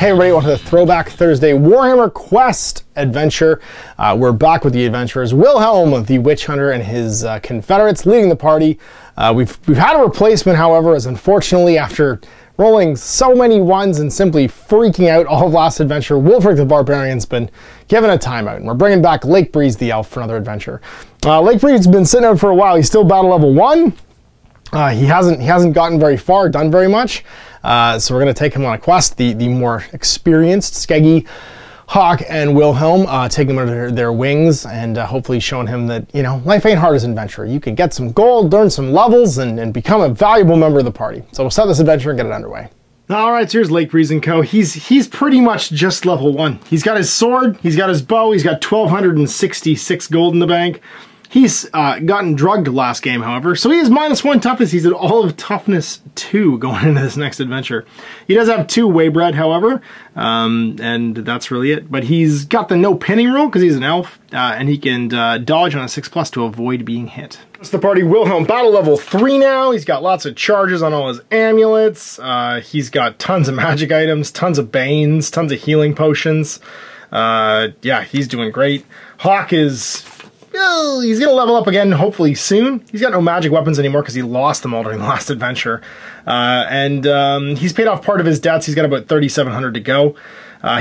Hey everybody, welcome to the Throwback Thursday Warhammer Quest adventure. We're back with the adventurers. Wilhelm, the witch hunter, and his confederates leading the party. We've had a replacement, however, as unfortunately after rolling so many ones and simply freaking out all of last adventure, Wilfric the Barbarian's been given a timeout, and we're bringing back Lakebreeze the Elf for another adventure. Lakebreeze's been sitting out for a while. He's still battle level 1. He hasn't gotten very far, done very much. So we're going to take him on a quest. The more experienced Skeggy, Hawk, and Wilhelm, take him under their wings and hopefully showing him that, you know, life ain't hard as an adventurer. You can get some gold, learn some levels, and become a valuable member of the party. So we'll start this adventure and get it underway. All right, so here's Lakebreeze and Co. He's pretty much just level 1. He's got his sword, he's got his bow, he's got 1,266 gold in the bank. He's gotten drugged last game, however, so he is -1 toughness. He's at all of toughness 2 going into this next adventure. He does have 2 waybread, however, and that's really it. But he's got the no pinning rule because he's an elf, and he can dodge on a 6+ to avoid being hit. That's the party. Wilhelm, battle level 3 now. He's got lots of charges on all his amulets. He's got tons of magic items, tons of banes, tons of healing potions. Yeah, he's doing great. Hawk is... he's gonna level up again, hopefully soon. He's got no magic weapons anymore because he lost them all during the last adventure. He's paid off part of his debts. He's got about 3,700 to go.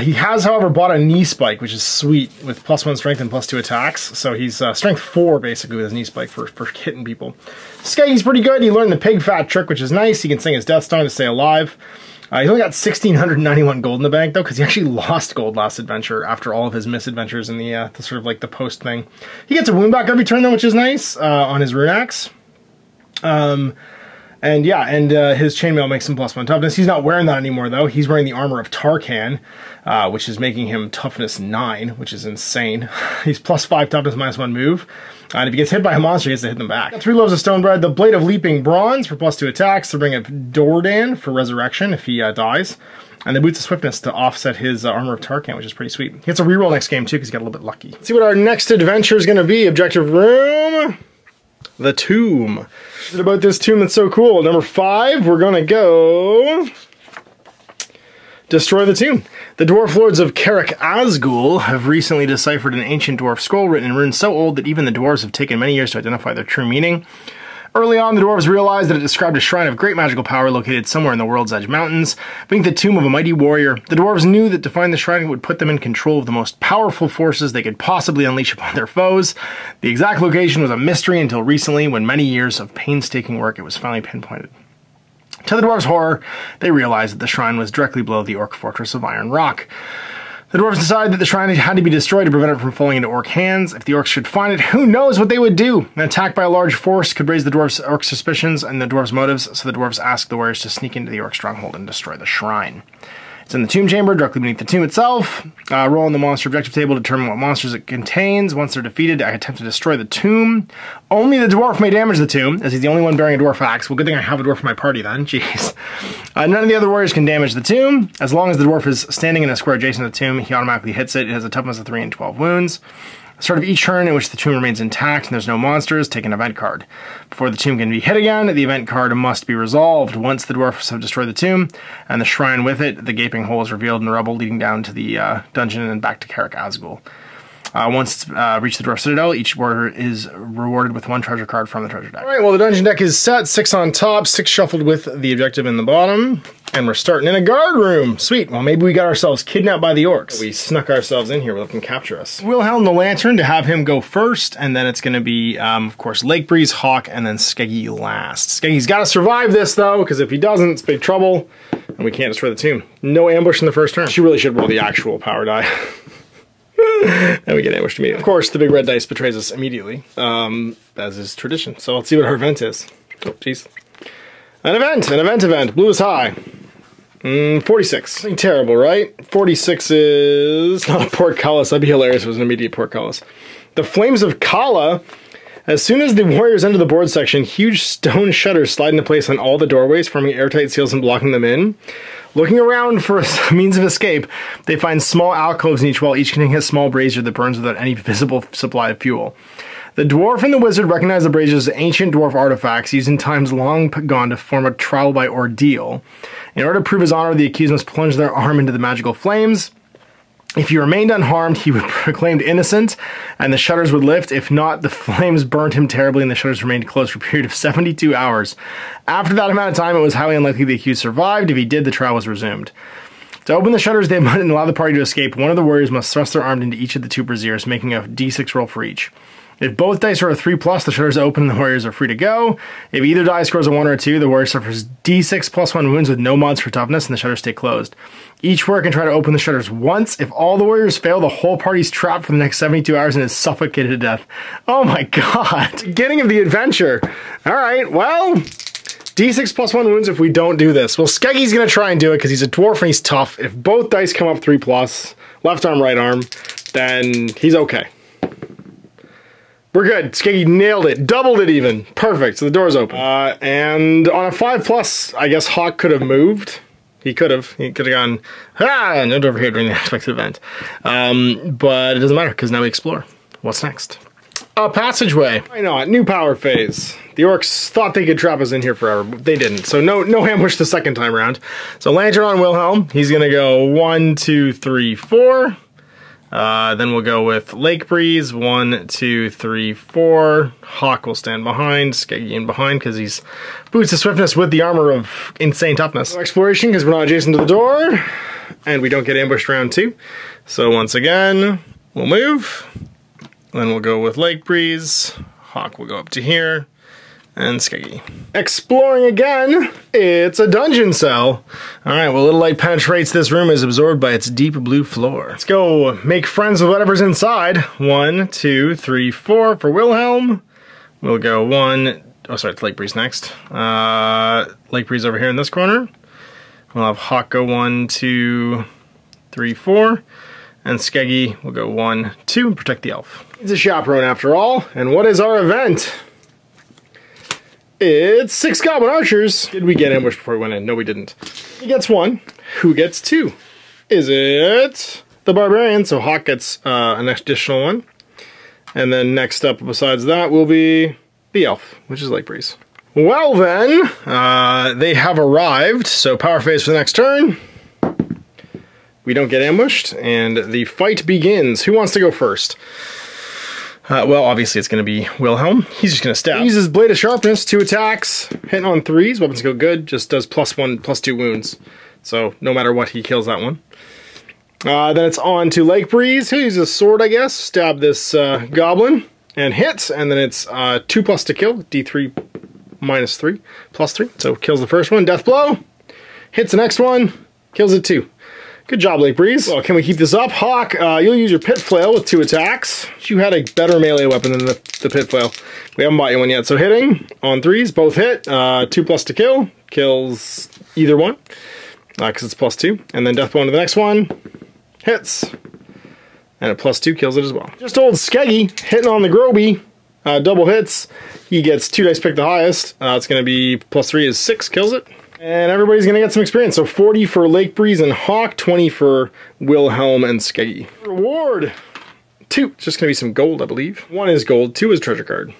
He has, however, bought a knee spike, which is sweet, with +1 strength and +2 attacks. So he's strength 4, basically, with his knee spike for hitting people. Skeggy's pretty good. He learned the pig fat trick, which is nice. He can sing his death song to stay alive. He's only got 1,691 gold in the bank, though, because he actually lost gold last adventure after all of his misadventures in the sort of like the post thing. He gets a wound back every turn, though, which is nice, on his rune axe. His chainmail makes him +1 toughness. He's not wearing that anymore, though. He's wearing the armor of Tarkan, which is making him toughness 9, which is insane. He's +5 toughness, -1 move. And if he gets hit by a monster, he gets to hit them back. 3 loaves of stone bread, the blade of leaping bronze for +2 attacks, the ring of Dordan for resurrection if he dies, and the boots of swiftness to offset his armor of Tarkan, which is pretty sweet. He gets a reroll next game too because he got a little bit lucky. Let's see what our next adventure is going to be. Objective room, the tomb. What is it about this tomb that's so cool? Number 5, we're going to go destroy the tomb. The dwarf lords of Carrick Asgul have recently deciphered an ancient dwarf scroll written in runes so old that even the dwarves have taken many years to identify their true meaning. Early on, the dwarves realized that it described a shrine of great magical power located somewhere in the World's Edge Mountains, beneath the tomb of a mighty warrior. The dwarves knew that to find the shrine would put them in control of the most powerful forces they could possibly unleash upon their foes. The exact location was a mystery until recently, when many years of painstaking work it was finally pinpointed. To the dwarves' horror, they realized that the shrine was directly below the orc fortress of Iron Rock. The dwarves decided that the shrine had to be destroyed to prevent it from falling into orc hands. If the orcs should find it, who knows what they would do? An attack by a large force could raise the orcs' suspicions and the dwarves' motives, so the dwarves asked the warriors to sneak into the orc stronghold and destroy the shrine. It's in the tomb chamber, directly beneath the tomb itself. Roll on the monster objective table to determine what monsters it contains. Once they're defeated, I attempt to destroy the tomb. Only the dwarf may damage the tomb, as he's the only one bearing a dwarf axe. Well, good thing I have a dwarf in my party then, jeez. None of the other warriors can damage the tomb. As long as the dwarf is standing in a square adjacent to the tomb, he automatically hits it. It has a toughness of 3 and 12 wounds. Start of each turn in which the tomb remains intact and there's no monsters, take an event card. Before the tomb can be hit again, the event card must be resolved. Once the dwarfs have destroyed the tomb, and the shrine with it, the gaping hole is revealed in the rubble leading down to the dungeon and back to Carrick Asgul. Once it's reached the dwarf citadel, each warrior is rewarded with 1 treasure card from the treasure deck. Alright, well the dungeon deck is set, 6 on top, 6 shuffled with the objective in the bottom. And we're starting in a guard room. Sweet. Well, maybe we got ourselves kidnapped by the orcs. We snuck ourselves in here. We'll let them capture us. Wilhelm the Lantern to have him go first, and then it's going to be, of course, Lakebreeze, Hawk, and then Skeggy last. Skeggy's got to survive this, though, because if he doesn't, it's big trouble, and we can't destroy the tomb. No ambush in the first turn. She really should roll the actual power die. And we get ambushed immediately. Of course, the big red dice betrays us immediately, as is tradition. So let's see what our event is. Oh, jeez. An event. Blue is high. 46. Something terrible, right? 46 is not a portcullis. That'd be hilarious if it was an immediate portcullis. The Flames of Kala. As soon as the warriors enter the board section, huge stone shutters slide into place on all the doorways, forming airtight seals and blocking them in. Looking around for a means of escape, they find small alcoves in each wall, each containing a small brazier that burns without any visible supply of fuel. The dwarf and the wizard recognize the braziers as ancient dwarf artifacts used in times long gone to form a trial by ordeal. In order to prove his honor, the accused must plunge their arm into the magical flames. If he remained unharmed, he would be proclaimed innocent, and the shutters would lift. If not, the flames burnt him terribly, and the shutters remained closed for a period of 72 hours. After that amount of time, it was highly unlikely the accused survived. If he did, the trial was resumed. To open the shutters, they must allow the party to escape. One of the warriors must thrust their arm into each of the two braziers, making a d6 roll for each. If both dice are a 3+, the shutters open and the warriors are free to go. If either die scores a 1 or a 2, the warrior suffers d6 plus 1 wounds with no mods for toughness, and the shutters stay closed. Each warrior can try to open the shutters once. If all the warriors fail, the whole party's trapped for the next 72 hours and is suffocated to death. Oh my god. Beginning of the adventure. Alright, well, d6 plus 1 wounds if we don't do this. Well, Skeggy's gonna try and do it because he's a dwarf and he's tough. If both dice come up 3+, left arm, right arm, then he's okay. We're good. Skeggy nailed it. Doubled it even. Perfect. So the door's open. And on a 5+, I guess Hawk could have moved. He could have. He could have gone, and over here during the expected event. But it doesn't matter because now we explore. What's next? A passageway. Why not? New power phase. The orcs thought they could trap us in here forever, but they didn't. So no ambush the second time around. So lantern on Wilhelm. He's going to go 1, 2, 3, 4. Then we'll go with Lakebreeze, 1, 2, 3, 4. Hawk will stand behind, Skeggy in behind because he's boots of swiftness with the armor of insane toughness. No exploration because we're not adjacent to the door, and we don't get ambushed round 2. So once again, we'll move. Then we'll go with Lakebreeze. Hawk will go up to here. And Skeggy. Exploring again, it's a dungeon cell. Alright, well, little light penetrates this room is absorbed by its deep blue floor. Let's go make friends with whatever's inside. 1, 2, 3, 4 for Wilhelm. We'll go 1, oh sorry, it's Lakebreeze next. Lakebreeze over here in this corner. We'll have Hawk go 1, 2, 3, 4. And Skeggy will go 1, 2 and protect the elf. It's a chaperone after all. And what is our event? It's 6 goblin archers. Did we get ambushed before we went in? No, we didn't. He gets 1. Who gets 2? Is it the barbarian? So Hawk gets an additional 1. And then next up besides that will be the elf, which is Lakebreeze. Well then, they have arrived. So power phase for the next turn. We don't get ambushed, and the fight begins. Who wants to go first? Well, obviously it's going to be Wilhelm. He's just going to stab. He uses Blade of Sharpness, 2 attacks, hitting on 3s. Weapons go good, just does +1, +2 wounds. So no matter what, he kills that one. Then it's on to Lakebreeze. He'll use a sword, I guess, stab this goblin, and hits. And then it's 2+ to kill, D3 -3, +3. So kills the first one, death blow. Hits the next one, kills it 2. Good job, Lakebreeze. Well, can we keep this up? Hawk, you'll use your pit flail with 2 attacks. You had a better melee weapon than the pit flail. We haven't bought you one yet. So hitting on 3s, both hit. 2+ to kill. Kills either one. Because it's +2. And then death blow to the next one. Hits. And a +2 kills it as well. Just old Skeggy hitting on the Groby. Double hits. He gets 2 dice pick the highest. It's going to be +3 is 6. Kills it. And everybody's going to get some experience. So 40 for Lakebreeze and Hawk, 20 for Wilhelm and Skeggy. Reward! 2. It's just going to be some gold, I believe. 1 is gold, 2 is treasure card.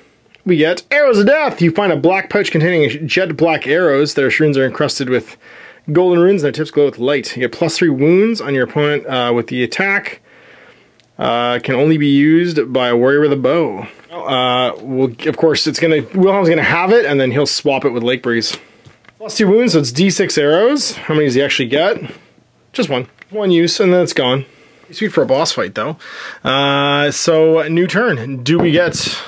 We get Arrows of Death. You find a black pouch containing jet black arrows. Their runes are encrusted with golden runes and their tips glow with light. You get +3 wounds on your opponent with the attack. Can only be used by a warrior with a bow. Well, of course, Wilhelm's going to have it, and then he'll swap it with Lakebreeze. +2 wounds, so it's D6 arrows. How many does he actually get? Just 1. 1 use, and then it's gone. Sweet for a boss fight, though. So, new turn. Do we get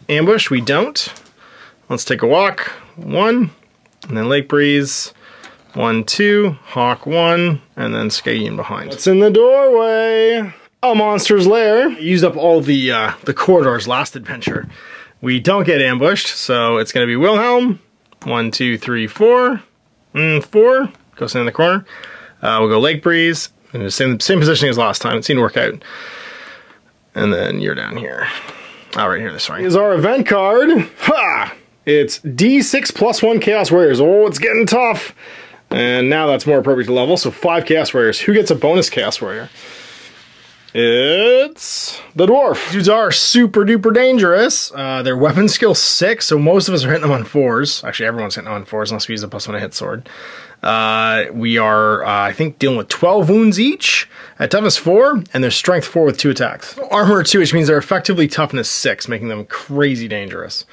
ambush? We don't. Let's take a walk. 1, and then Lakebreeze. 1, 2, Hawk 1, and then Skeggy in behind. What's in the doorway? A monster's lair. I used up all the corridors last adventure. We don't get ambushed, so it's going to be Wilhelm. 1, 2, 3, 4. 4. Go stand in the corner. We'll go Lakebreeze. In the same positioning as last time. It seemed to work out. And then you're down here. Right here, this way. Is our event card. Ha! It's D6 +1 Chaos Warriors. Oh, it's getting tough. And now that's more appropriate to level. So 5 Chaos Warriors. Who gets a bonus Chaos Warrior? It's the dwarf. Dudes are super duper dangerous. Their weapon skill 6, so most of us are hitting them on 4s. Actually, everyone's hitting them on 4s unless we use a +1 hit sword. We are, I think, dealing with 12 wounds each at toughness 4, and their strength 4 with 2 attacks. Armor 2, which means they're effectively toughness 6, making them crazy dangerous.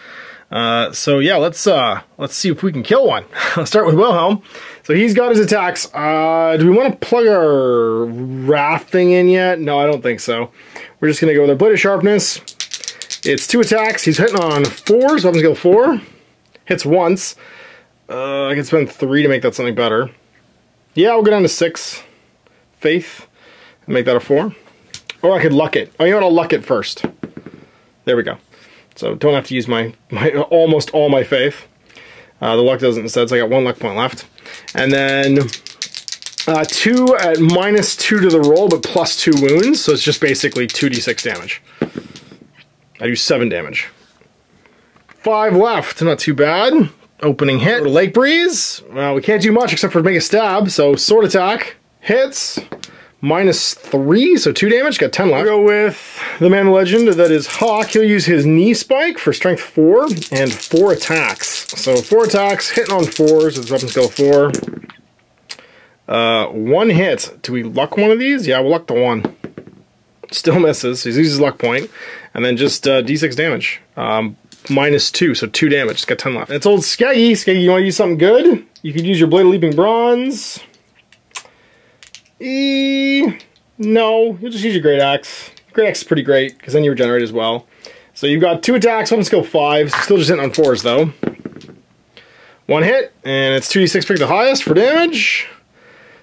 So yeah, let's see if we can kill one. Let's start with Wilhelm. So he's got his attacks. Do we want to plug our wrath thing in yet? No, I don't think so. We're just gonna go with our Blade of Sharpness. It's 2 attacks. He's hitting on 4s, weapon skill 4. Hits once. I can spend 3 to make that something better. Yeah, we'll go down to 6 faith and make that a 4. Or I could luck it. Oh, you know what? I'll luck it first. There we go. So don't have to use my almost all my faith. The luck doesn't instead, so I got 1 luck point left. And then 2 at -2 to the roll, but +2 wounds, so it's just basically 2d6 damage. I do 7 damage. 5 left, not too bad. Opening hit, Lakebreeze. Well, we can't do much except for make a stab, so sword attack, hits, -3, so 2 damage, got 10 left. We'll go with the man legend, that is Hawk. He'll use his knee spike for strength 4 and 4 attacks. So 4 attacks, hitting on 4s, it's weapon skill 4. 1 hit. Do we luck one of these? Yeah, we'll luck the 1. Still misses, so he uses luck point. And then just d6 damage. -2, so 2 damage, it's got 10 left. It's old Skeggy. Skeggy, you want to use something good? You could use your Blade of Leaping Bronze. No, you'll just use your Great Axe. Great Axe is pretty great, because then you regenerate as well. So you've got 2 attacks, weapon skill 5, still just hitting on 4s though. 1 hit, and it's 2d6 pick the highest for damage.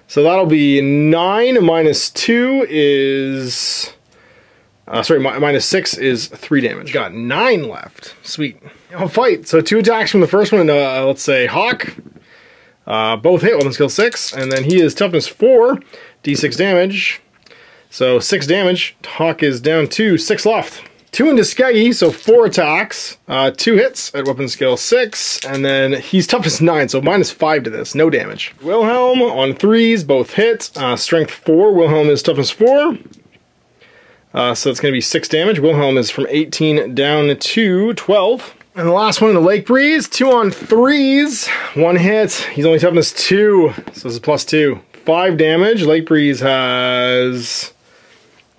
So that'll be 9 -2 is... sorry, -6 is 3 damage. Got 9 left. Sweet. I'll fight. So 2 attacks from the first one, let's say Hawk. Both hit, weapon skill 6, and then he is toughness 4, d6 damage. So 6 damage. Hawk is down to 6 left. 2 into Skeggy, so 4 attacks, 2 hits at weapon skill 6, and then he's toughness 9, so -5 to this, no damage. Wilhelm on 3s, both hit, strength 4. Wilhelm is toughness 4. So it's going to be 6 damage. Wilhelm is from 18 down to 12. And the last one in the Lakebreeze, 2 on 3s, 1 hit. He's only toughness 2, so this is +2. 5 damage. Lakebreeze has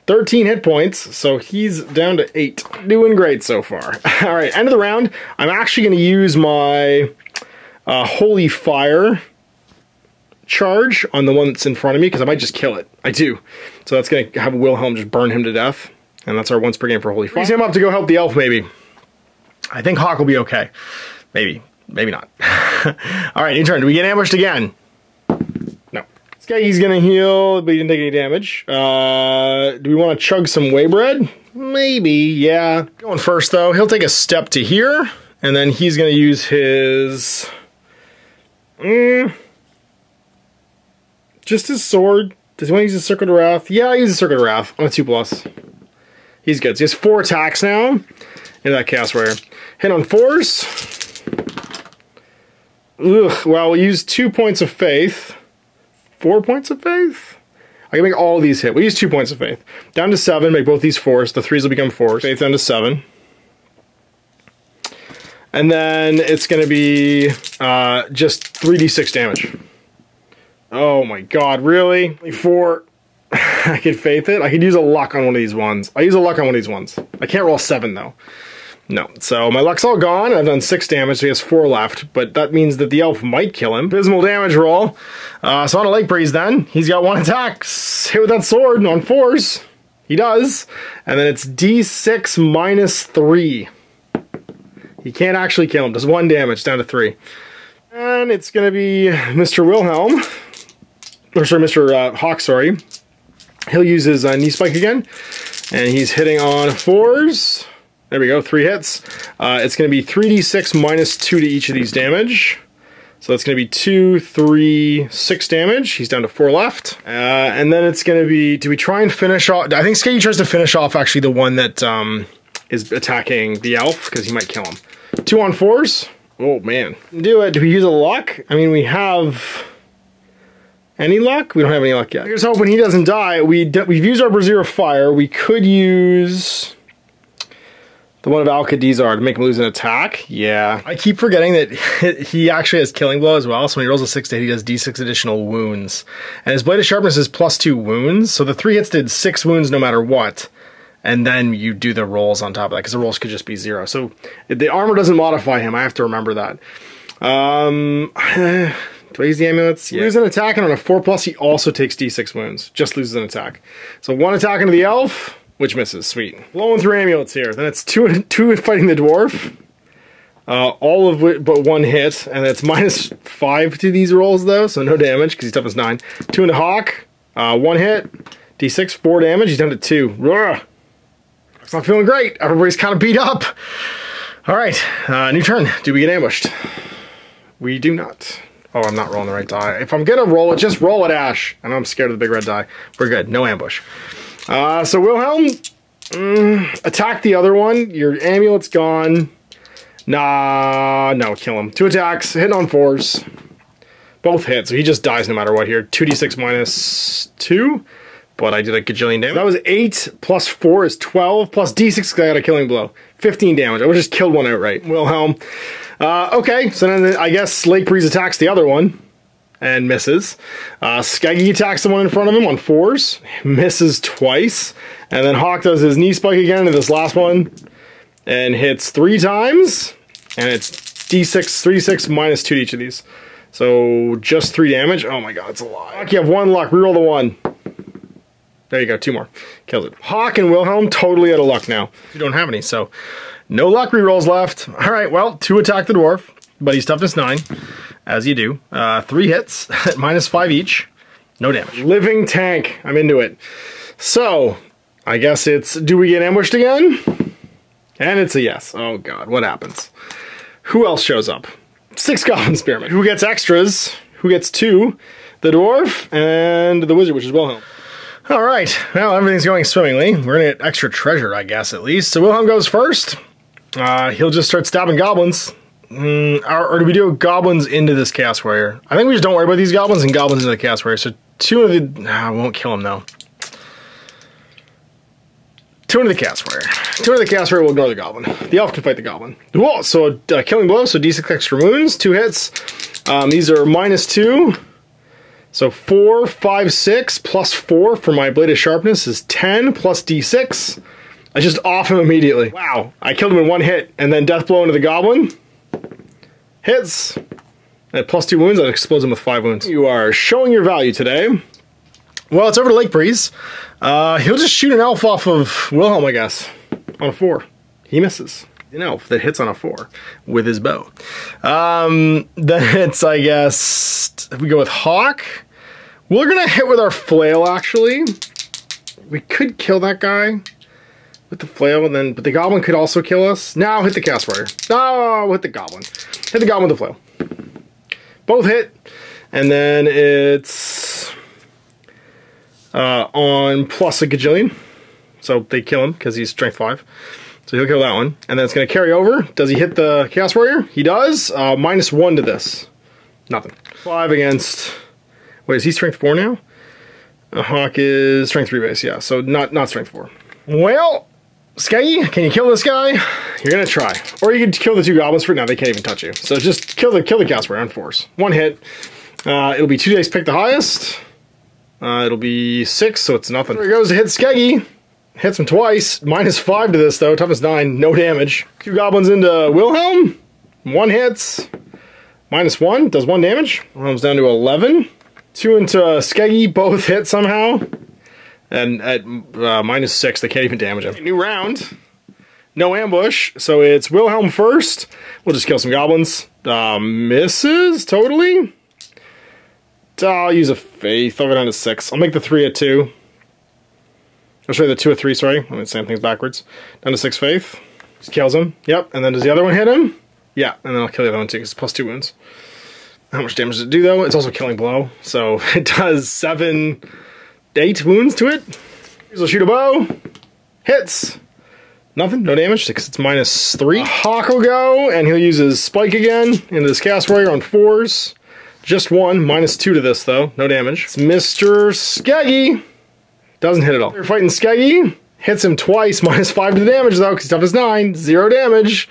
13 hit points, so he's down to 8. Doing great so far. All right, end of the round. I'm actually going to use my Holy Fire charge on the one that's in front of me, because I might just kill it. I do. So that's going to have Wilhelm just burn him to death. And that's our once per game for Holy Fire. Raise him up to go help the elf, maybe. I think Hawk will be okay. Maybe. Maybe not. Alright, new turn. Do we get ambushed again? No. Skeggy's going to heal, but he didn't take any damage. Do we want to chug some Waybread? Maybe, yeah. Going first, though. He'll take a step to here. And then he's going to use his... just his sword. Does he want to use his Circuit of Wrath? Yeah, I use the Circuit of Wrath on a 2+. He's good. So he has 4 attacks now into that Chaos Warrior. Hit on 4s. Ugh, well, we'll use 2 points of faith. 4 points of faith? I can make all of these hit. We use 2 points of faith. Down to 7, make both these 4s. The 3s will become 4s. Faith down to 7. And then it's going to be just 3d6 damage. Oh my god, really? 4. I could faith it. I could use a luck on one of these ones. I use a luck on one of these ones. I can't roll 7 though. No. So my luck's all gone. I've done 6 damage, so he has 4 left. But that means that the elf might kill him. Abysmal damage roll. So on a Lakebreeze then, he's got 1 attack. Hit with that sword on 4s. He does. And then it's d6 -3. He can't actually kill him. Does 1 damage, down to 3. And it's going to be Mr. Wilhelm. Or sorry, Mr. Hawk, sorry. He'll use his knee spike again. And he's hitting on 4s. There we go, 3 hits. It's going to be 3d6 -2 to each of these damage. So that's going to be 2, 3, 6 damage. He's down to 4 left. And then it's going to be, do we try and finish off? I think Skeggy tries to finish off actually the one that is attacking the elf, because he might kill him. 2 on 4s. Oh man. Do it. Do we use a luck? I mean, we have Any luck? We don't have any luck yet. Here's hoping he doesn't die. We've used our Brazier of Fire. We could use the one of Alcadizar to make him lose an attack. Yeah. I keep forgetting that he actually has Killing Blow as well. So when he rolls a 6 to hit, he does D6 additional wounds. And his Blade of Sharpness is +2 wounds. So the 3 hits did 6 wounds no matter what. And then you do the rolls on top of that, because the rolls could just be 0. So the armor doesn't modify him. I have to remember that. Do I use the amulets? Yeah. Lose an attack, and on a 4+, he also takes D6 wounds. Just loses an attack. So 1 attack into the elf, which misses. Sweet. Blowing through amulets here. Then it's 2 fighting the dwarf. All of it but 1 hit, and it's -5 to these rolls though, so no damage because he's toughness 9. 2 into Hawk. 1 hit. D6, 4 damage. He's down to 2. Ugh. It's not feeling great. Everybody's kind of beat up. All right, new turn. Do we get ambushed? We do not. Oh, I'm not rolling the right die. If I'm gonna roll it, just roll it, Ash. I know I'm scared of the big red die. We're good. No ambush. So Wilhelm, attack the other one. Your amulet's gone. Nah, no, kill him. 2 attacks, hitting on 4s. Both hit, so he just dies no matter what here. 2d6 -2. But I did a gajillion damage. That was 8 plus 4 is 12 plus D6 because I got a killing blow. 15 damage. I would just killed one outright. Wilhelm. Okay, so then I guess Lakebreeze attacks the other one and misses. Skeggy attacks the one in front of him on 4s. Misses twice. And then Hawk does his knee spike again into this last one and hits 3 times. And it's D6, 3d6 -2 to each of these. So just 3 damage. Oh my god, it's a lot. Hawk, you have 1 luck. Reroll the 1. There you go, 2 more. Kills it. Hawk and Wilhelm totally out of luck now. You don't have any, so no luck rerolls left. All right, well, 2 attack the dwarf, but he's toughness 9, as you do. 3 hits at -5 each. No damage. Living tank. I'm into it. So, I guess it's, do we get ambushed again? And it's a yes. Oh god, what happens? Who else shows up? 6 Goblin Spearmen. Who gets extras? Who gets 2? The dwarf and the wizard, which is Wilhelm. All right, well, everything's going swimmingly. We're gonna get extra treasure, I guess, at least. So Wilhelm goes first. He'll just start stabbing goblins. Or do we do goblins into this Chaos Warrior? I think we just don't worry about these goblins and goblins into the Chaos Warrior. So 2 of the... won't kill him, though. 2 into the Chaos Warrior. 2 into the Chaos Warrior will ignore the goblin. The elf can fight the goblin. Whoa, so killing blow, so D6 extra wounds, 2 hits. These are -2. So 4, 5, 6 plus 4 for my Blade of Sharpness is 10 plus D6. I just off him immediately. Wow, I killed him in 1 hit, and then Death Blow into the Goblin. Hits. And at +2 wounds, that explodes him with 5 wounds. You are showing your value today. Well, it's over to Lakebreeze. He'll just shoot an elf off of Wilhelm, I guess, on a 4. He misses. An elf that hits on a 4 with his bow. Then it's, I guess, if we go with Hawk, we're gonna hit with our flail, actually. We could kill that guy with the flail, and then, but the goblin could also kill us. Now hit the Chaos Warrior. No, hit the goblin. Hit the goblin with the flail. Both hit, and then it's on plus a gajillion. So they kill him because he's strength 5. So he'll kill that one. And then it's going to carry over. Does he hit the Chaos Warrior? He does. -1 to this. Nothing. 5 against... Wait, is he strength 4 now? Hawk is strength 3 base, yeah. So not strength 4. Well, Skeggy, can you kill this guy? You're going to try. Or you can kill the 2 goblins for now. They can't even touch you. So just kill the Chaos Warrior on 4s. 1 hit. It'll be 2 dice pick the highest. It'll be 6, so it's nothing. There he goes to hit Skeggy. Hits him twice. -5 to this, though. Toughness 9. No damage. 2 goblins into Wilhelm. 1 hits. -1. Does 1 damage. Wilhelm's down to 11. 2 into Skeggy. Both hit somehow. And at -6, they can't even damage him. New round. No ambush. So it's Wilhelm first. We'll just kill some goblins. Misses totally. I'll use a faith. I'll go down to 6. I'll make the 3 at 2. I'll show you the 2 or 3, sorry. I'm going to say things backwards. Down to 6 faith. Just kills him. Yep. And then does the other one hit him? Yeah. And then I'll kill the other one too because it's +2 wounds. How much damage does it do though? It's also killing blow. So it does 7, 8 wounds to it. He'll shoot a bow. Hits. Nothing. No damage because it's -3. Hawk will go and he'll use his spike again into this Chaos Warrior on 4s. Just 1, -2 to this though, no damage. It's Mr. Skeggy. Doesn't hit at all. We're fighting Skeggy. Hits him twice, -5 to the damage though, because toughness 9, 0 damage.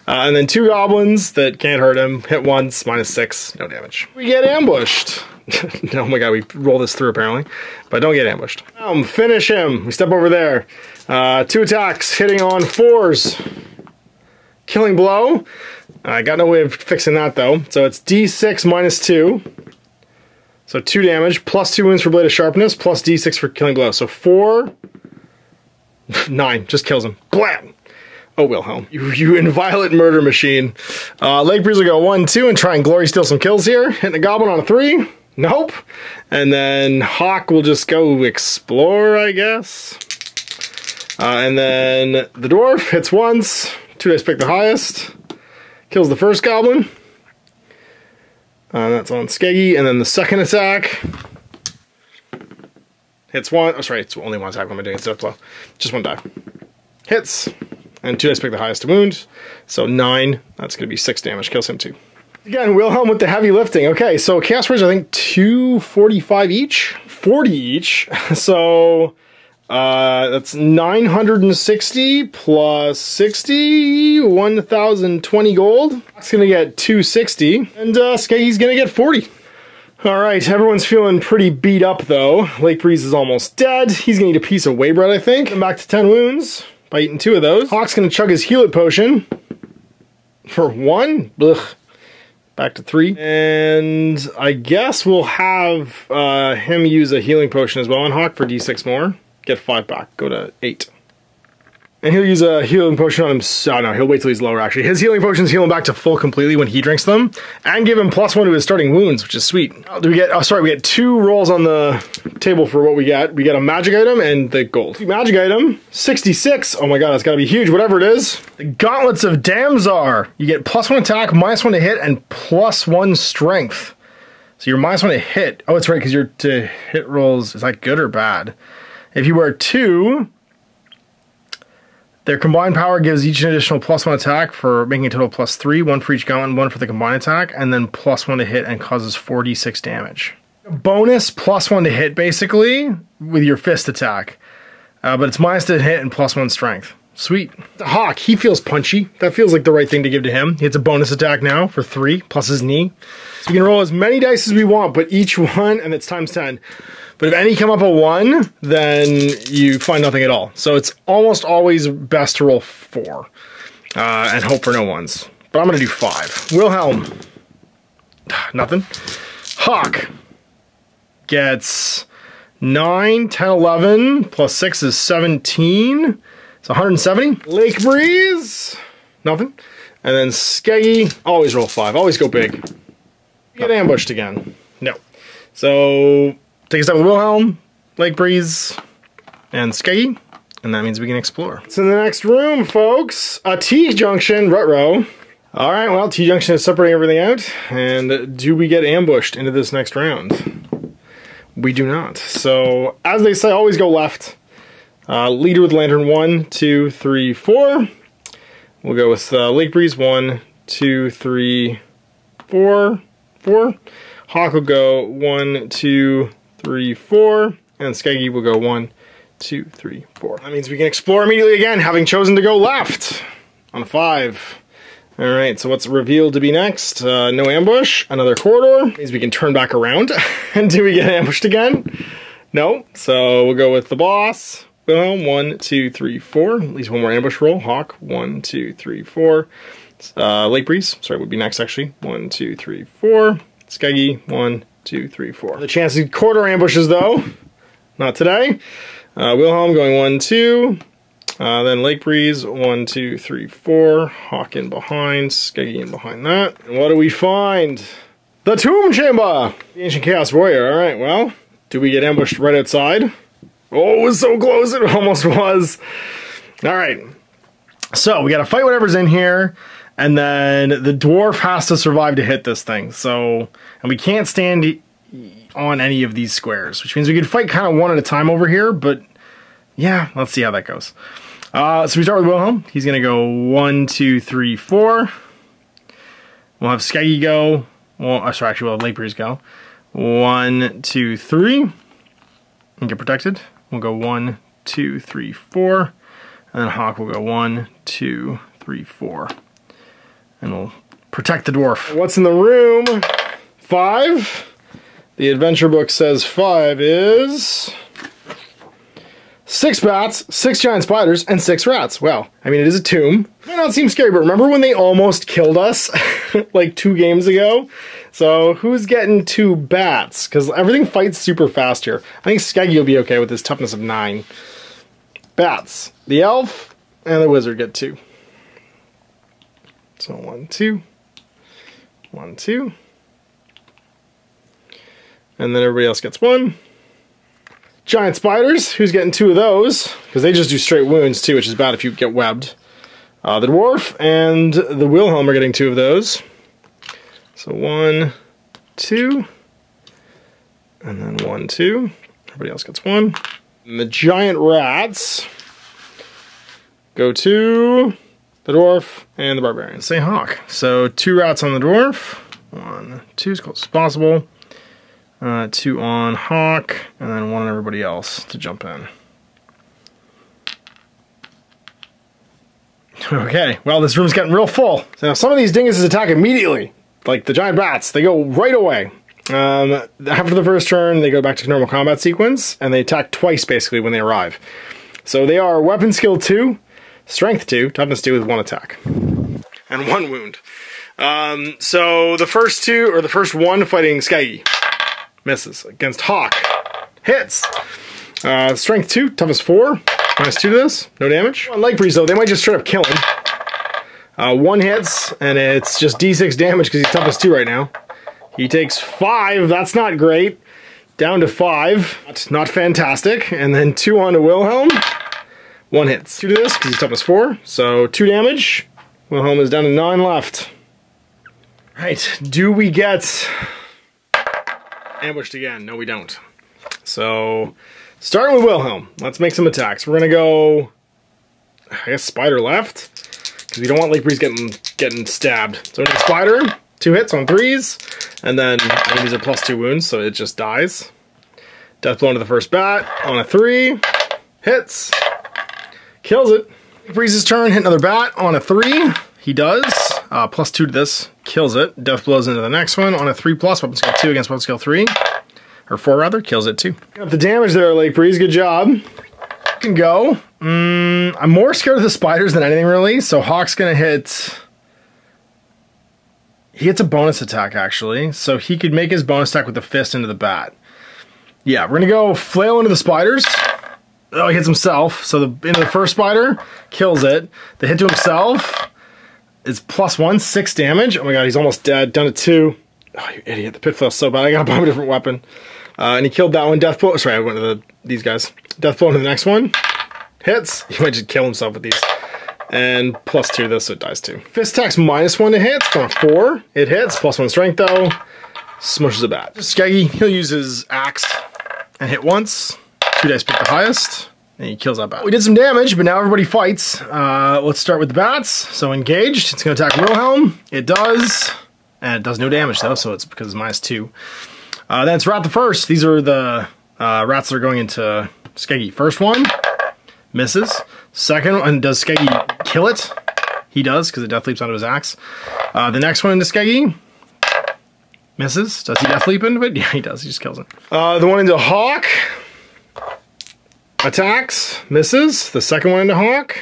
And then 2 goblins that can't hurt him. Hit once, -6, no damage. We get ambushed. Oh my god, we roll this through apparently. But don't get ambushed. Finish him. We step over there. 2 attacks, hitting on 4s. Killing blow. I got no way of fixing that though. So it's D6 -2. So 2 damage, +2 wounds for Blade of Sharpness, plus D6 for killing blow. So 4, 9, just kills him. Blam! Oh, Wilhelm. You inviolate murder machine. Lakebreeze will go 1, 2, and try and glory steal some kills here. Hitting a goblin on a 3. Nope. And then Hawk will just go explore, I guess. And then the dwarf hits once. 2 dice pick the highest. Kills the first goblin. That's on Skeggy. And then the second attack. Hits 1. Oh, sorry, it's only 1 attack. What am I doing instead of blow? Just 1 die. Hits. And 2 dice pick the highest to wound. So 9. That's going to be 6 damage. Kills him too. Again, Wilhelm with the heavy lifting. Okay, so Chaos Warriors, I think 245 each? 40 each. So that's 960 plus 60, 1,020 gold. That's going to get 260. And Skeggy's going to get 40. Alright, everyone's feeling pretty beat up though. Lakebreeze is almost dead. He's going to eat a piece of whey bread, I think. I'm back to 10 wounds by eating 2 of those. Hawk's going to chug his heal it potion for 1. Blech. Back to 3. And I guess we'll have him use a healing potion as well on Hawk for D6 more. Get 5 back. Go to 8. And he'll use a healing potion on him. Oh no, he'll wait till he's lower actually. His healing potions heal him back to full completely when he drinks them. And give him +1 to his starting wounds, which is sweet. Do we get, oh sorry, we get 2 rolls on the table for what we get. We get a magic item and the gold. Magic item, 66. Oh my god, that's gotta be huge, whatever it is. The Gauntlets of Damzar. You get +1 attack, -1 to hit, and +1 strength. So you're -1 to hit. Oh, it's right, because your to hit rolls, is that good or bad? If you wear 2, their combined power gives each an additional +1 attack for making a total +3, 1 for each gauntlet, and 1 for the combined attack, and then +1 to hit and causes 46 damage. A bonus +1 to hit basically with your fist attack, but it's -2 to hit and +1 strength. Sweet. The Hawk, he feels punchy. That feels like the right thing to give to him. He hits a bonus attack now for 3 plus his knee. So we can roll as many dice as we want, but each one, and it's times 10. But if any come up a 1, then you find nothing at all. So it's almost always best to roll 4 and hope for no 1s. But I'm going to do 5. Wilhelm. Nothing. Hawk gets 9, 10, 11, plus 6 is 17. So 170. Lakebreeze. Nothing. And then Skeggy. Always roll 5. Always go big. Get ambushed again. No. So take a step with Wilhelm, Lakebreeze, and Skeggy, and that means we can explore. It's in the next room, folks. A T-junction, Rut-row. Alright, well, T-junction is separating everything out, and do we get ambushed into this next round? We do not. So, as they say, always go left. Leader with lantern, 1, 2, 3, 4. We'll go with Lakebreeze, 1, 2, 3, 4, 4. Hawk will go 1, 2, 3, 4, and Skeggy will go 1, 2, 3, 4. That means we can explore immediately again, having chosen to go left on a 5. Alright, so what's revealed to be next? No ambush, another corridor. Means we can turn back around. And do we get ambushed again? No, so we'll go with the boss. Wilhelm, 1, 2, 3, 4. At least 1 more ambush roll. Hawk, 1, 2, 3, 4. Lakebreeze, sorry, would be next actually. 1, 2, 3, 4. Skeggy, 1, 2, 3, 4. The chance of quarter ambushes though, not today. Wilhelm going 1, 2. Then Lakebreeze, 1, 2, 3, 4. Hawk in behind, Skeggy in behind that. And what do we find? The Tomb Chamber! The Ancient Chaos Warrior. Alright, well, do we get ambushed right outside? Oh, it was so close, it almost was. Alright, so we gotta fight whatever's in here. And then the dwarf has to survive to hit this thing. So, and we can't stand on any of these squares, which means we could fight kind of one at a time over here, but yeah, let's see how that goes. So we start with Wilhelm. He's going to go 1, 2, 3, 4. We'll have Skeggy go Well, sorry, actually, we'll have Lakebreeze go. 1, 2, 3. And get protected. We'll go 1, 2, 3, 4. And then Hawk will go 1, 2, 3, 4. And we'll protect the dwarf. What's in the room? 5. The adventure book says 5 is 6 bats, 6 giant spiders, and 6 rats. Well, I mean, it is a tomb. It might not seem scary, but remember when they almost killed us like 2 games ago? So who's getting 2 bats? Because everything fights super fast here. I think Skeggy will be okay with his toughness of 9. Bats. The elf and the wizard get 2. So 1, 2. 1, 2. And then everybody else gets 1. Giant spiders, who's getting 2 of those? Because they just do straight wounds too, which is bad if you get webbed. The dwarf and the Wilhelm are getting 2 of those. So 1, 2. And then 1, 2. Everybody else gets 1. And the giant rats go to the dwarf and the barbarian. Say Hawk. So 2 rats on the dwarf. 1, 2, as close as possible. 2 on Hawk, and then 1 on everybody else to jump in. Okay, well, this room's getting real full. So now some of these dinguses attack immediately, like the giant bats. They go right away. After the first turn, they go back to normal combat sequence, and they attack twice, basically, when they arrive. So they are weapon skill 2, strength 2, toughness 2 with 1 attack. And 1 wound. So the first 2, or the first 1 fighting Skeggy. Misses. Against Hawk. Hits. Strength 2, toughness 4. Minus 2 to this. No damage. On Lakebreeze though, they might just straight up kill him. 1 hits, and it's just d6 damage because he's toughness 2 right now. He takes 5. That's not great. Down to 5. That's not fantastic. And then 2 on to Wilhelm. 1 hits. 2 to this because he's toughness 4. So 2 damage. Wilhelm is down to 9 left. Right. Do we get ambushed again? No, we don't. So, starting with Wilhelm, let's make some attacks. We're gonna go, I guess, spider left, because we don't want Lakebreeze getting stabbed. So, we're gonna spider, 2 hits on 3s, and then I mean, these are +2 wounds, so it just dies. Death blow into the first bat on a 3, hits, kills it. Lakebreeze's turn, hit another bat on a 3. He does. +2 to this. Kills it. Death blows into the next one on a 3+. Weapon skill 2 against weapon skill 3. Or 4 rather. Kills it too. Got the damage there, Lakebreeze. Good job. Can go. I'm more scared of the spiders than anything really. So Hawk's going to hit... He hits a bonus attack actually. So he could make his bonus attack with the fist into the bat. Yeah, we're going to go flail into the spiders. Oh, he hits himself. So into the first spider. Kills it. The hit to himself is +1, 6 damage. Oh my god, he's almost dead. Down to 2. Oh, you idiot. The pit flail's so bad. I gotta buy him a different weapon. And he killed that one. Death blow. Sorry, I went to these guys. Death blow into the next one. Hits. He might just kill himself with these. And +2 to this, so it dies too. Fist attacks -1 to hit. It's on a 4. It hits. +1 strength though. Smushes a bat. Skeggy, he'll use his axe and hit once. 2 dice pick the highest. And he kills that bat. We did some damage, but now everybody fights. Let's start with the bats. So engaged, it's going to attack Wilhelm. It does. And it does no damage though, so it's because it's -2. Then it's rat the first. These are the rats that are going into Skeggy. First one, misses. Second one, does Skeggy kill it? He does, because it death leaps out of his axe. The next one into Skeggy, misses. Does he death leap into it? Yeah, he does. He just kills it. The one into Hawk, attacks, misses. The second one into Hawk,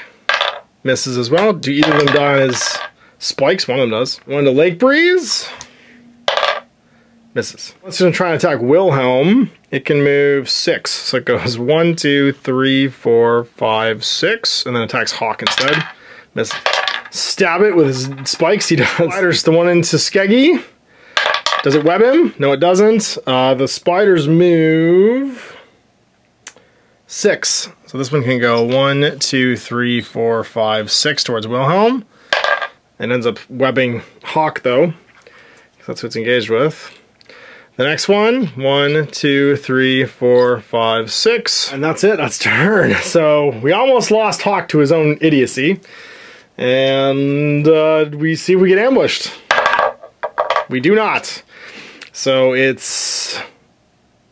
misses as well. Do either of them die on his spikes? One of them does. One into Lakebreeze, misses. Let's just try and attack Wilhelm. It can move 6. So it goes 1, 2, 3, 4, 5, 6, and then attacks Hawk instead. Miss. Stab it with his spikes. He does. Spiders, the one into Skeggy. Does it web him? No, it doesn't. The spiders move 6. So this one can go 1, 2, 3, 4, 5, 6 towards Wilhelm. It ends up webbing Hawk though, because that's what it's engaged with. The next one, 1, 2, 3, 4, 5, 6, and that's it. That's turn. So we almost lost Hawk to his own idiocy, and we see if we get ambushed. We do not. So it's...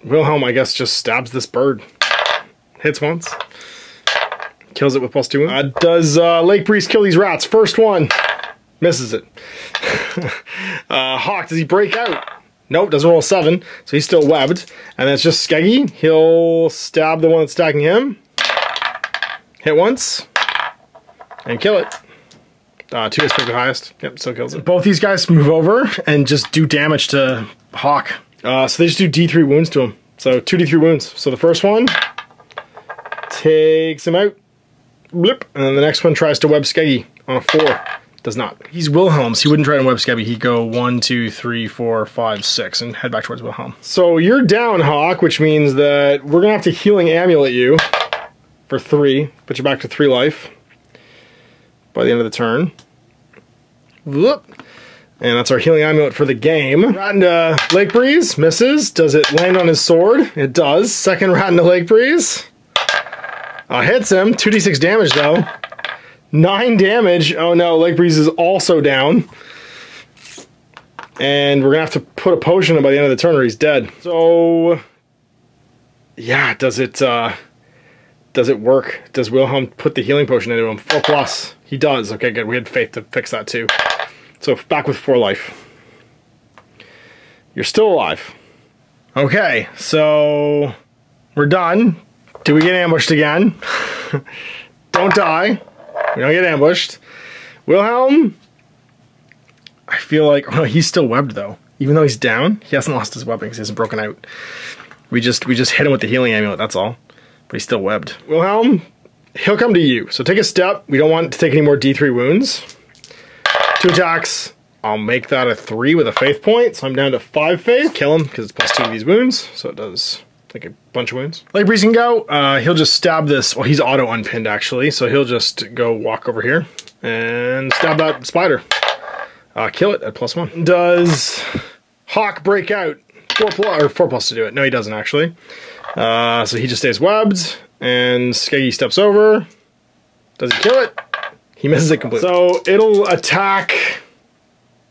Wilhelm, I guess, just stabs this bird. Hits once. Kills it with +2. Does Lakebreeze kill these rats? First one. Misses it. Hawk, does he break out? Nope, doesn't roll a 7, so he's still webbed. And then it's just Skeggy. He'll stab the one that's attacking him. Hit once. And kill it. 2 hits pick the highest. Yep, still kills it. Both these guys move over and just do damage to Hawk. So they just do D3 wounds to him. So 2d3 wounds. So the first one takes him out. Blip. And then the next one tries to web Skeggy on a 4. Does not. He's Wilhelm, so he wouldn't try to web Skeggy. He'd go 1, 2, 3, 4, 5, 6 and head back towards Wilhelm. So you're down, Hawk, which means that we're gonna have to healing amulet you for 3. Put you back to 3 life by the end of the turn. Whoop. And that's our healing amulet for the game. Rat into Lakebreeze, misses. Does it land on his sword? It does. Second rat into Lakebreeze. Hits him. 2d6 damage though. 9 damage. Oh no, Lakebreeze is also down. And we're gonna have to put a potion in by the end of the turn or he's dead. So yeah, does it work? Does Wilhelm put the healing potion into him? 4+. He does. Okay, good. We had faith to fix that too. So back with 4 life. You're still alive. Okay, so we're done. Do we get ambushed again? Don't die. We don't get ambushed. Wilhelm, I feel like, oh no, he's still webbed though. Even though he's down, he hasn't lost his webbing because he hasn't broken out. We just hit him with the healing amulet, that's all. But he's still webbed. Wilhelm, he'll come to you. So take a step. We don't want to take any more D3 wounds. 2 attacks. I'll make that a 3 with a faith point. So I'm down to 5 faith. Kill him because it's +2 to these wounds. So it does like a bunch of wounds. Lakebreeze can go. He'll just stab this. Well, he's auto unpinned actually. So he'll just go walk over here and stab that spider. Kill it at +1. Does Hawk break out? 4+ to do it. No, he doesn't actually. So he just stays webbed. And Skeggy steps over. Does he kill it? He misses it completely. So it'll attack.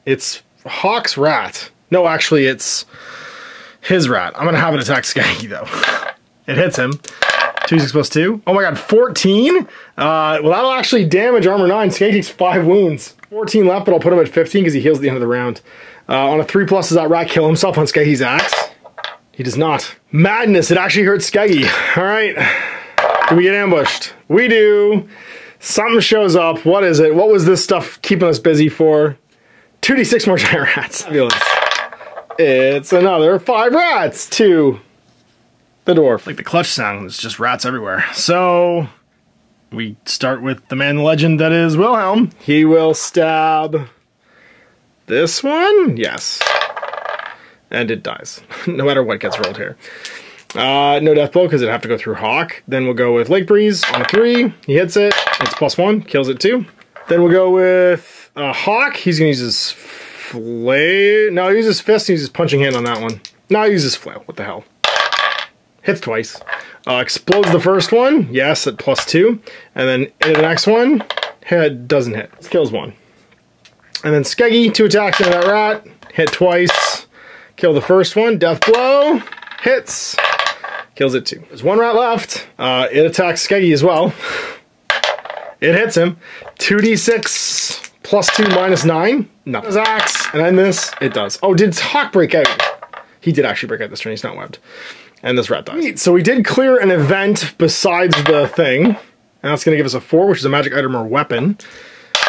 It's Hawk's rat. No, actually, it's his rat. I'm gonna have it attack Skeggy though. It hits him. 2d6 +2. Oh my god, 14? Well, that'll actually damage armor 9. Skeggy takes 5 wounds. 14 left, but I'll put him at 15 because he heals at the end of the round. On a 3+, does that rat kill himself on Skeggy's axe? He does not. Madness, it actually hurts Skeggy. All right. Do we get ambushed? We do. Something shows up. What is it? What was this stuff keeping us busy for? 2d6 more giant rats. Fabulous. It's another 5 rats to the dwarf. Like the clutch sound, it's just rats everywhere. So we start with the man legend that is Wilhelm. He will stab this one. Yes. And it dies. No matter what gets rolled here. No death blow because it'd have to go through Hawk. Then we'll go with Lakebreeze on a 3. He hits it. It's +1. Kills it too. Then we'll go with Hawk. He's going to use his flail. No, he uses fist. He uses punching hand on that one. No, he uses flail. What the hell? Hits twice. Explodes the first one. Yes, at +2. And then into the next one. Head doesn't hit. Kills 1. And then Skeggy, 2 attacks into that rat. Hit twice. Kill the first one. Death blow. Hits. Kills it 2. There's 1 rat left. It attacks Skeggy as well. It hits him. 2d6 +2 -9. Nothing. Does axe. And then this. It does. Oh, did Hawk break out? He did actually break out this turn. He's not webbed. And this rat dies. So we did clear an event besides the thing. And that's going to give us a 4, which is a magic item or weapon.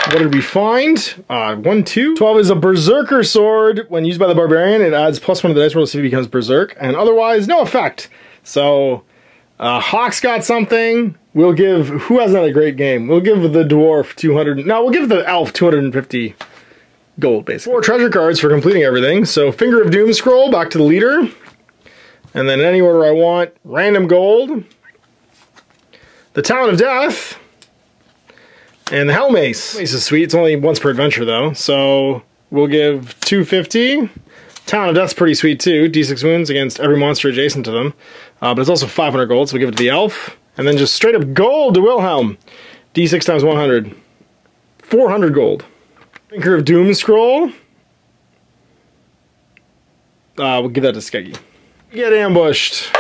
What did we find? 1, 2. 12 is a Berserker Sword. When used by the Barbarian, it adds +1 to the dice roll to see if he becomes Berserk. And otherwise, no effect. So, Hawk's got something. We'll give... Who hasn't had a great game? We'll give the Dwarf 200... No, we'll give the Elf 250 gold, basically. 4 treasure cards for completing everything. So, Finger of Doom scroll, back to the leader. And then in any order I want, random gold. The Talon of Death. And the Hell Mace. Mace is sweet. It's only once per adventure, though. So we'll give 250. Talon of Death's pretty sweet, too. D6 wounds against every monster adjacent to them. But it's also 500 gold, so we'll give it to the Elf. And then just straight up gold to Wilhelm. D6 times 100. 400 gold. Finger of Doom scroll. We'll give that to Skeggy. Get ambushed.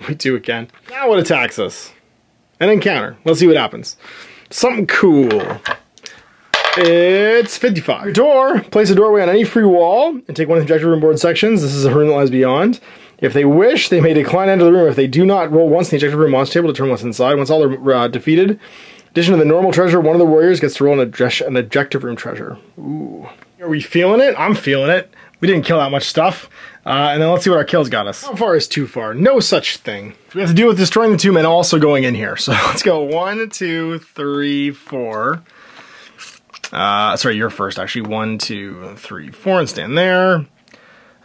We do again. Now what attacks us? An encounter. Let's see what happens. Something cool. It's 55. Your door. Place a doorway on any free wall and take one of the objective room board sections. This is a room that lies beyond. If they wish, they may decline to enter the room. If they do not, roll once in the objective room monster table to determine what's inside. Once all are defeated, in addition to the normal treasure, one of the warriors gets to roll an objective room treasure. Ooh. Are we feeling it? I'm feeling it. We didn't kill that much stuff. And then let's see what our kills got us. How far is too far? No such thing. We have to deal with destroying the two men also going in here. So let's go 1, 2, 3, 4. Sorry, you're first actually. 1, 2, 3, 4 and stand there.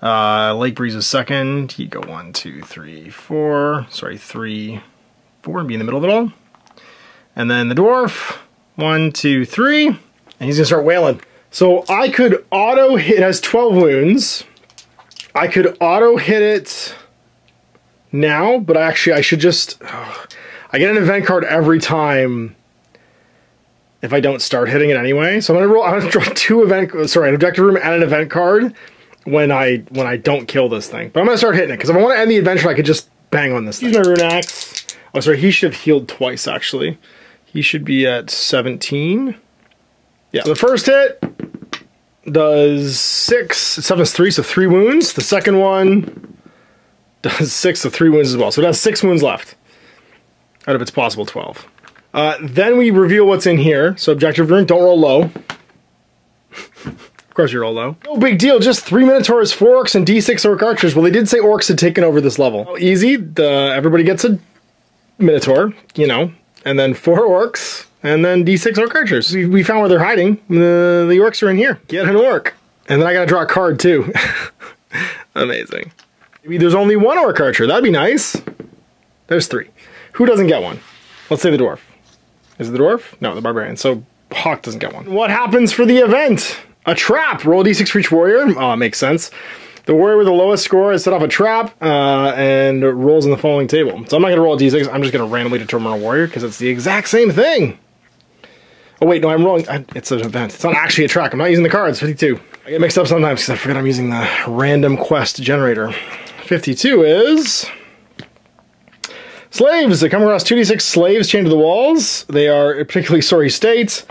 Lakebreeze is second. You go 1, 2, 3, 4. Sorry, 3, 4 and be in the middle of it all. And then the dwarf. 1, 2, 3. And he's gonna start wailing. So I could auto hit, it has 12 wounds. I could auto hit it now, but I should just, I get an event card every time if I don't start hitting it anyway. So I'm gonna draw an objective room and an event card when I don't kill this thing. But I'm gonna start hitting it, because if I want to end the adventure, I could just bang on this thing. Use my rune axe. Oh, sorry, he should have healed twice, actually. He should be at 17. Yeah, so the first hit does 6, 7 is 3, so 3 wounds. The second one does 6, so 3 wounds as well. So it has 6 wounds left out of its possible 12. Then we reveal what's in here. So objective room, don't roll low. Of course you roll low. No big deal, just 3 Minotaurs, 4 orcs, and D6 orc archers. Well, they did say orcs had taken over this level. Oh, easy, everybody gets a Minotaur, you know, and then 4 orcs. And then D6 orc archers. We found where they're hiding. The orcs are in here. Get an orc. And then I gotta draw a card too. Amazing. Maybe there's only 1 orc archer. That'd be nice. There's 3. Who doesn't get one? Let's say the dwarf. Is it the dwarf? No, the barbarian. So Hawk doesn't get one. What happens for the event? A trap. Roll a D6 for each warrior. Oh, it makes sense. The warrior with the lowest score is set off a trap and rolls in the following table. So I'm not gonna roll a D6. I'm just gonna randomly determine a warrior because it's the exact same thing. Oh wait, no, I'm rolling. It's an event. It's not actually a track. I'm not using the cards. 52. I get mixed up sometimes because I forget I'm using the random quest generator. 52 is slaves. They come across 2d6 slaves chained to the walls. They are in particularly sorry state.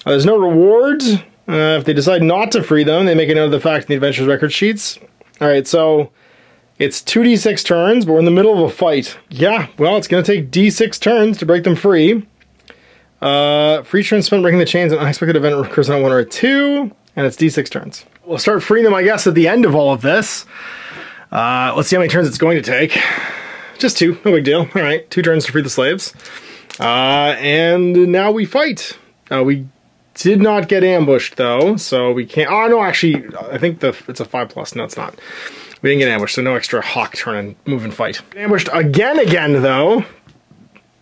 There's no reward. If they decide not to free them, they make a note of the fact in the adventurer's record sheets. All right, so it's 2d6 turns, but we're in the middle of a fight. Yeah, well, it's going to take d6 turns to break them free. Free turn spent breaking the chains, an unexpected event occurs on 1 or a 2, and it's d6 turns. We'll start freeing them, I guess, at the end of all of this. Let's see how many turns it's going to take. Just 2, no big deal. All right, 2 turns to free the slaves. And now we fight. We did not get ambushed, though, so we can't... Oh, no, actually, I think it's a 5+. No, it's not. We didn't get ambushed, so no extra Hawk turn and move and fight. Ambushed again, though,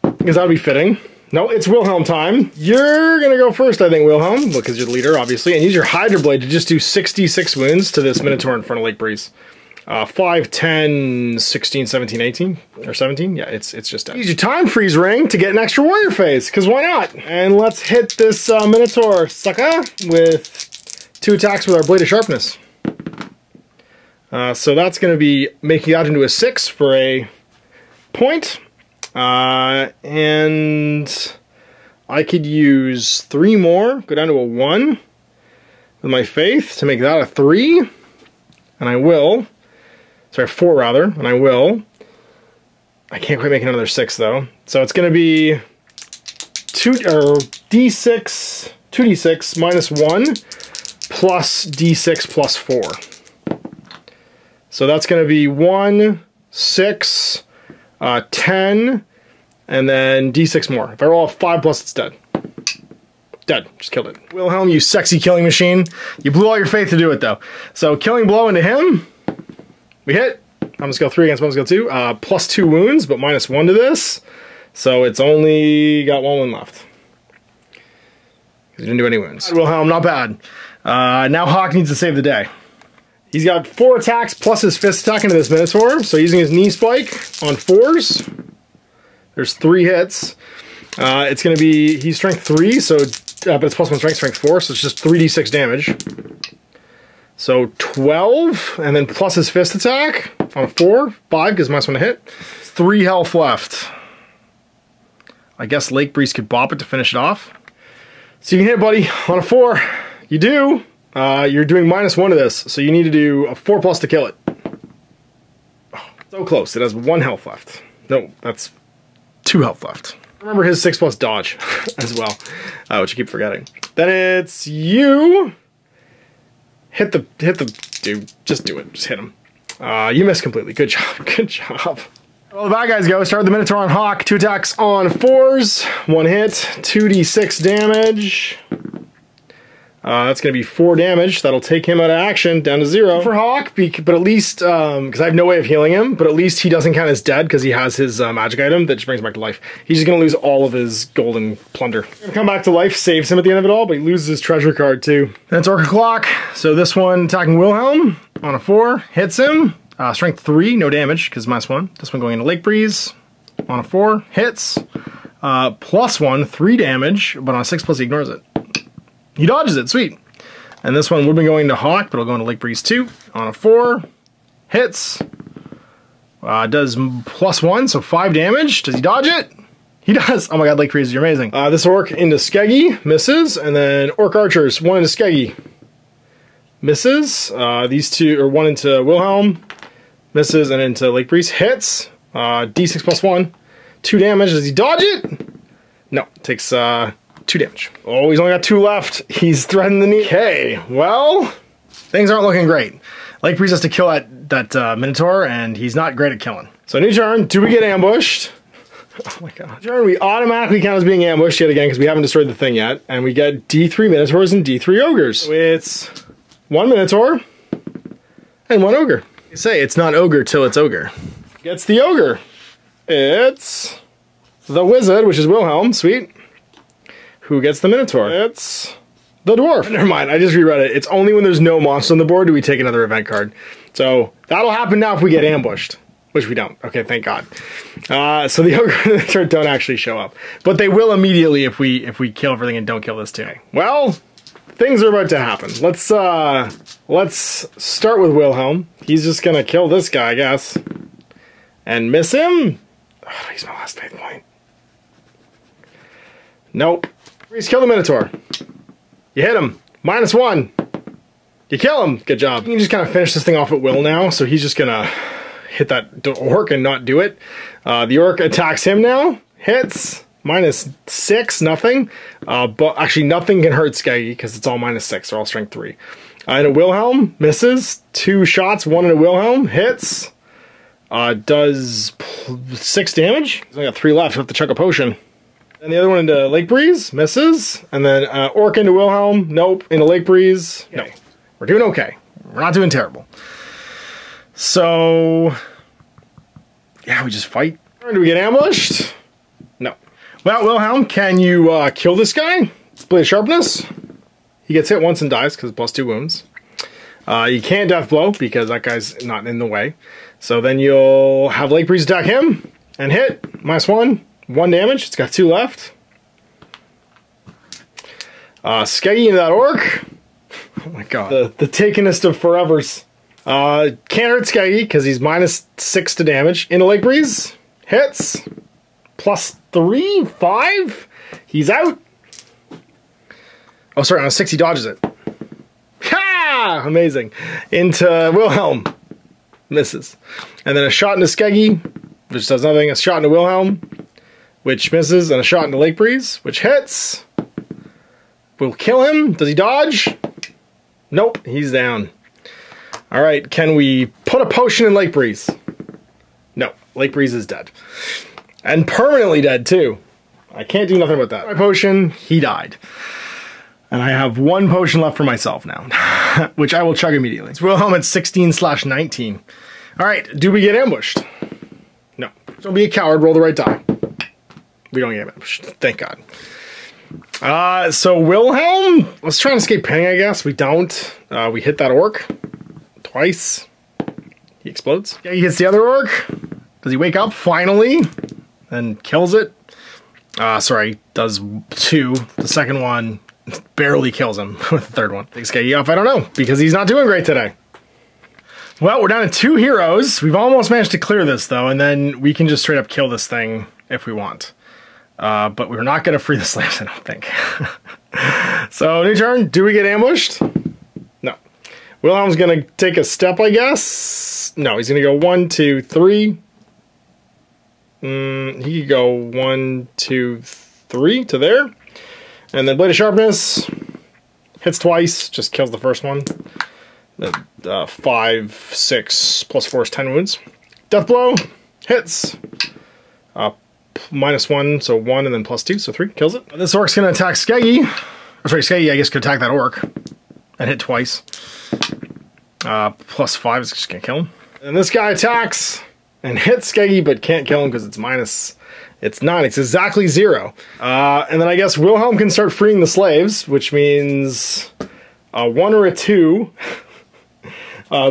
because that would be fitting. No, it's Wilhelm time. You're gonna go first, I think, Wilhelm, because you're the leader, obviously, and use your Hydra Blade to just do 66 wounds to this Minotaur in front of Lakebreeze. 5, 10, 16, 17, 18, or 17? Yeah, it's just dead. Use your Time Freeze Ring to get an extra warrior phase, because why not? And let's hit this Minotaur sucker with 2 attacks with our Blade of Sharpness. So that's gonna be making that into a 6 for a point. And I could use 3 more, go down to a 1 with my faith to make that a 3, and I will. Sorry, 4 rather, and I will. I can't quite make another 6 though. So it's going to be 2d6 minus 1 plus d6 plus 4. So that's going to be 1, 6, 10, and then d6 more. If I roll a 5 plus, it's dead. Dead. Just killed it. Wilhelm, you sexy killing machine. You blew all your faith to do it, though. So killing blow into him. We hit. I'm just go 3 against 1 skill 2. Plus 2 wounds, but minus 1 to this. So it's only got 1 wound left. He didn't do any wounds. Wilhelm, not bad. Now Hawk needs to save the day. He's got 4 attacks plus his fist attack into this Minotaur. So using his knee spike on 4s. There's 3 hits. It's going to be, he's strength 3, so but it's plus 1 strength 4, so it's just 3d6 damage. So 12, and then plus his fist attack on a 4, 5, because minus 1 to hit. 3 health left. I guess Lakebreeze could bop it to finish it off. So you can hit, buddy, on a 4. You do. You're doing minus 1 to this, so you need to do a 4 plus to kill it. Oh, so close. It has 1 health left. No, that's 2 health left. Remember his 6 plus dodge as well, which I keep forgetting. Then it's you. Hit the dude. Just do it. Just hit him. You missed completely. Good job. Good job. Well, the bad guys go. Start the Minotaur on Hawk. 2 attacks on 4s. 1 hit. 2d6 damage. That's going to be 4 damage. That'll take him out of action down to 0 for Hawk. But at least, because I have no way of healing him, but at least he doesn't count as dead because he has his magic item that just brings him back to life. He's just going to lose all of his golden plunder. Come back to life, saves him at the end of it all, but he loses his treasure card too. Then it's Orc O'Clock. So this one attacking Wilhelm on a 4, hits him. Strength 3, no damage because minus 1. This one going into Lakebreeze on a 4, hits. Plus 1, 3 damage, but on a 6 plus he ignores it. He dodges it, sweet. And this one would have been going to Hawk, but it'll go into Lakebreeze 2 on a 4, hits. Does plus 1, so 5 damage. Does he dodge it? He does. Oh my god, Lakebreeze, you're amazing. This Orc into Skeggy, misses, and then Orc Archers, 1 into Skeggy, misses. These 2, or 1 into Wilhelm, misses, and into Lakebreeze, hits. D6 plus 1, 2 damage. Does he dodge it? No, takes 2 damage. Oh, he's only got 2 left. He's threading the knee. Okay, well, things aren't looking great. Lakebreeze has to kill that Minotaur, and he's not great at killing. So new turn. Do we get ambushed? Oh my god. Turn, we automatically count as being ambushed yet again because we haven't destroyed the thing yet. And we get D3 Minotaurs and D3 Ogres. So it's 1 Minotaur and 1 Ogre. You say it's not Ogre till it's Ogre. Gets the Ogre. It's the Wizard, which is Wilhelm. Sweet. Who gets the Minotaur? It's the Dwarf. Never mind, I just reread it. It's only when there's no monster on the board do we take another event card. So that'll happen now if we get ambushed. Which we don't. Okay, thank God. So the Ogre and the Minotaur don't actually show up. But they will immediately if we kill everything and don't kill this too. Well, things are about to happen. Let's start with Wilhelm. He's just gonna kill this guy, I guess. And miss him? Oh, he's my last faith point. Nope. Please kill the Minotaur. You hit him. Minus 1. You kill him. Good job. You can just kind of finish this thing off at will now. So he's just gonna hit that Orc and not do it. The Orc attacks him now. Hits. Minus 6. Nothing. But actually nothing can hurt Skeggy because it's all minus 6. They're all strength 3. And a Wilhelm misses. 2 shots. 1 in a Wilhelm. Hits. Does 6 damage. He's only got 3 left. You have to chuck a potion. And the other one into Lakebreeze, misses. And then Orc into Wilhelm, nope. Into Lakebreeze, no. We're doing okay. We're not doing terrible. So, yeah, we just fight. Do we get ambushed? No. Well, Wilhelm, can you kill this guy? Blade of Sharpness. He gets hit once and dies because plus 2 wounds. You can't Death Blow because that guy's not in the way. So then you'll have Lakebreeze attack him and hit. Minus 1. 1 damage. It's got 2 left. Skeggy into that Orc. Oh my god. The takenest of forevers. Can't hurt Skeggy because he's minus 6 to damage. Into Lakebreeze. Hits. Plus 3? 5? He's out. Oh, sorry. On a 6 he dodges it. Ha! Amazing. Into Wilhelm. Misses. And then a shot into Skeggy, which does nothing. A shot into Wilhelm, which misses, and a shot into Lakebreeze, which hits. We'll kill him. Does he dodge? Nope, he's down. Alright, can we put a potion in Lakebreeze? No, Lakebreeze is dead. And permanently dead, too. I can't do nothing about that. My potion, he died. And I have 1 potion left for myself now, which I will chug immediately. It's Wilhelm at 16/19. Alright, do we get ambushed? No. Don't be a coward, roll the right die. We don't get ambushed, thank God. So Wilhelm, let's try and escape pinning, I guess. We don't. We hit that Orc twice. He explodes. Yeah, he hits the other Orc. Does he wake up finally? And kills it. Sorry, does 2. The second one barely kills him with the third one. Takes Skeggy off, I don't know, because he's not doing great today. Well, we're down to 2 heroes. We've almost managed to clear this, though, and then we can just straight up kill this thing if we want. But we're not going to free the slaves, I don't think. So, new turn. Do we get ambushed? No. Wilhelm's going to take a step, I guess. No, he's going to go 1, 2, 3. He could go 1, 2, 3 to there. And then Blade of Sharpness. Hits twice. Just kills the first one. 5, 6, plus 4 is 10 wounds. Death Blow. Hits. -1, so 1, and then +2, so 3. Kills it. This orc's going to attack Skeggy. Or sorry, Skeggy, I guess, could attack that orc. And hit twice. +5 is just going to kill him. And this guy attacks and hits Skeggy, but can't kill him because it's minus... It's 9. It's exactly 0. And then I guess Wilhelm can start freeing the slaves, which means a 1 or a 2.